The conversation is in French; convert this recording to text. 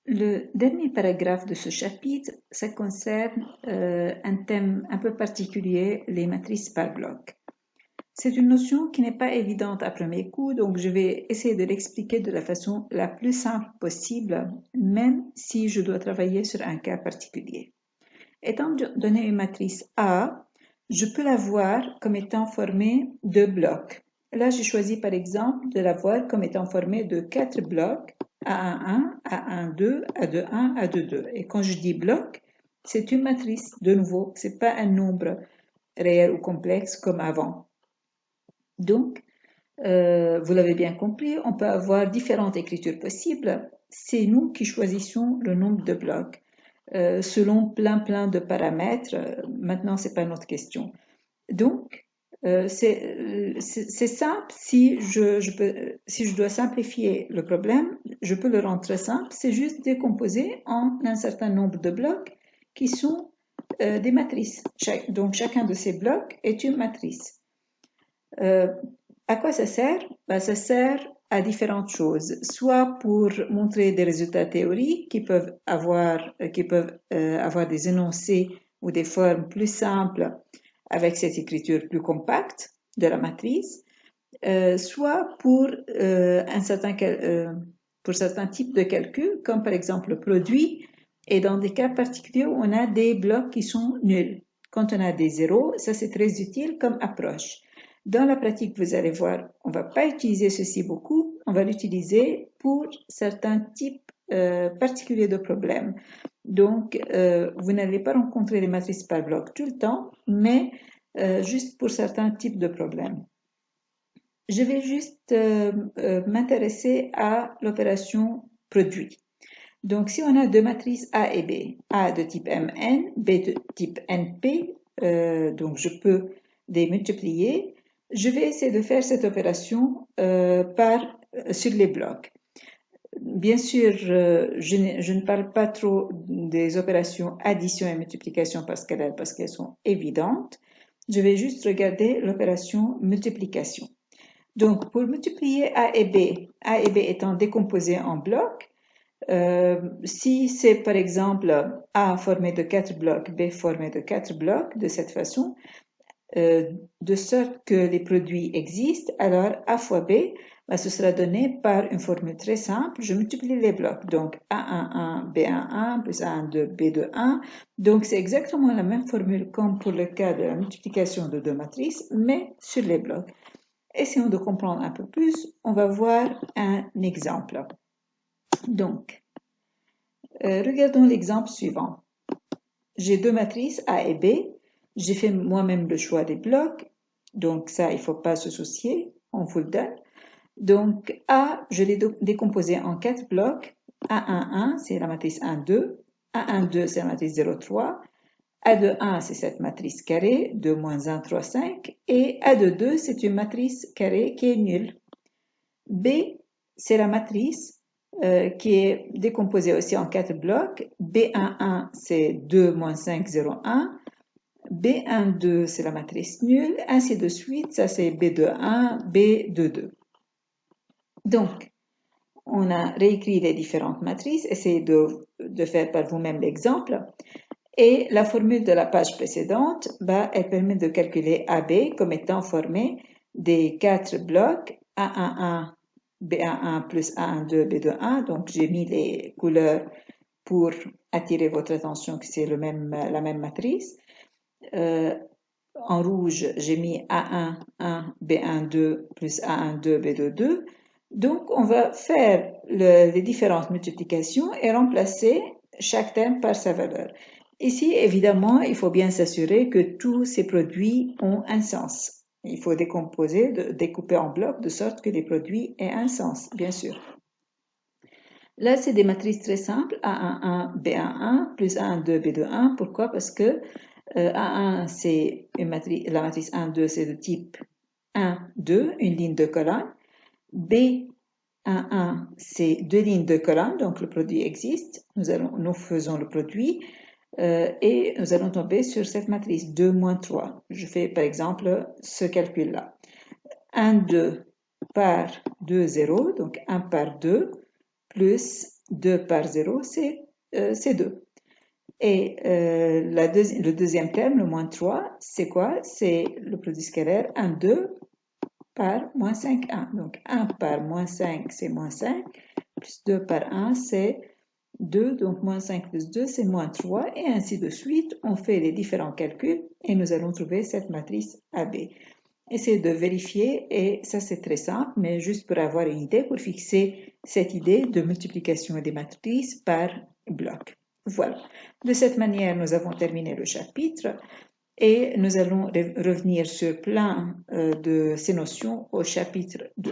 Le dernier paragraphe de ce chapitre, ça concerne un thème un peu particulier, les matrices par bloc. C'est une notion qui n'est pas évidente à premier coup, donc je vais essayer de l'expliquer de la façon la plus simple possible, même si je dois travailler sur un cas particulier. Étant donné une matrice A, je peux la voir comme étant formée de blocs. Là, j'ai choisi par exemple de la voir comme étant formée de 4 blocs, A11, A12, A21, A22. Et quand je dis bloc, c'est une matrice, de nouveau, c'est pas un nombre réel ou complexe comme avant. Donc, vous l'avez bien compris, on peut avoir différentes écritures possibles. C'est nous qui choisissons le nombre de blocs selon plein de paramètres. Maintenant, c'est pas notre question. Donc, c'est simple. Si je dois simplifier le problème, je peux le rendre très simple. C'est juste décomposer en un certain nombre de blocs qui sont des matrices. Donc, chacun de ces blocs est une matrice. À quoi ça sert? Ça sert à différentes choses, soit pour montrer des résultats théoriques qui peuvent avoir des énoncés ou des formes plus simples avec cette écriture plus compacte de la matrice, soit pour certains types de calculs, comme par exemple le produit, et dans des cas particuliers où on a des blocs qui sont nuls. Quand on a des zéros, ça c'est très utile comme approche. Dans la pratique, vous allez voir, on ne va pas utiliser ceci beaucoup, on va l'utiliser pour certains types particuliers de problèmes. Donc, vous n'allez pas rencontrer les matrices par bloc tout le temps, mais juste pour certains types de problèmes. Je vais juste m'intéresser à l'opération produit. Donc, si on a deux matrices A et B, A de type Mn, B de type Np, donc je peux les multiplier. Je vais essayer de faire cette opération sur les blocs. Bien sûr, je ne parle pas trop des opérations addition et multiplication parce qu'elles sont évidentes. Je vais juste regarder l'opération multiplication. Donc, pour multiplier A et B étant décomposés en blocs, si c'est par exemple A formé de 4 blocs, B formé de 4 blocs, de cette façon, de sorte que les produits existent, alors A fois B, ce sera donné par une formule très simple. Je multiplie les blocs, donc A11, B11 plus A12, B21. Donc, c'est exactement la même formule comme pour le cas de la multiplication de deux matrices, mais sur les blocs. Essayons de comprendre un peu plus. On va voir un exemple. Donc, regardons l'exemple suivant. J'ai deux matrices A et B. J'ai fait moi-même le choix des blocs. Donc ça, il ne faut pas se soucier. On vous le donne. Donc A, je l'ai décomposé en 4 blocs. A11, c'est la matrice 1, 2. A12, c'est la matrice 0, 3. A21, c'est cette matrice carrée, 2, moins 1, 3, 5. Et A22, c'est une matrice carrée qui est nulle. B, c'est la matrice qui est décomposée aussi en 4 blocs. B11, c'est 2, moins 5, 0, 1. B12, c'est la matrice nulle, ainsi de suite. Ça, c'est B21, B22. Donc, on a réécrit les différentes matrices. Essayez de faire par vous-même l'exemple. Et la formule de la page précédente, elle permet de calculer AB comme étant formé des 4 blocs A11, B11 plus A12, B21. Donc, j'ai mis les couleurs pour attirer votre attention que c'est la même matrice. En rouge, j'ai mis A1, 1, B12 plus A12, B22. Donc, on va faire les différentes multiplications et remplacer chaque terme par sa valeur. Ici, évidemment, il faut bien s'assurer que tous ces produits ont un sens. Il faut découper en blocs de sorte que les produits aient un sens, bien sûr. Là, c'est des matrices très simples, A11, B11 plus A12, B21. Pourquoi? Parce que A1, c'est la matrice 1, 2, c'est de type 1, 2, une ligne de colonne. B11, c'est deux lignes de colonne, donc le produit existe. Nous faisons le produit et nous allons tomber sur cette matrice 2 moins 3. Je fais par exemple ce calcul-là. 1, 2 par 2, 0, donc 1 par 2. plus 2 par 0, c'est 2. Et le deuxième terme, le moins 3, c'est quoi? C'est le produit scalaire 1, 2 par moins 5, 1. Donc 1 par moins 5, c'est moins 5, plus 2 par 1, c'est 2, donc moins 5 plus 2, c'est moins 3, et ainsi de suite. On fait les différents calculs et nous allons trouver cette matrice AB. Essayez de vérifier, et ça c'est très simple, mais juste pour avoir une idée, pour fixer cette idée de multiplication des matrices par bloc. Voilà. De cette manière, nous avons terminé le chapitre et nous allons revenir sur plein de ces notions au chapitre 2.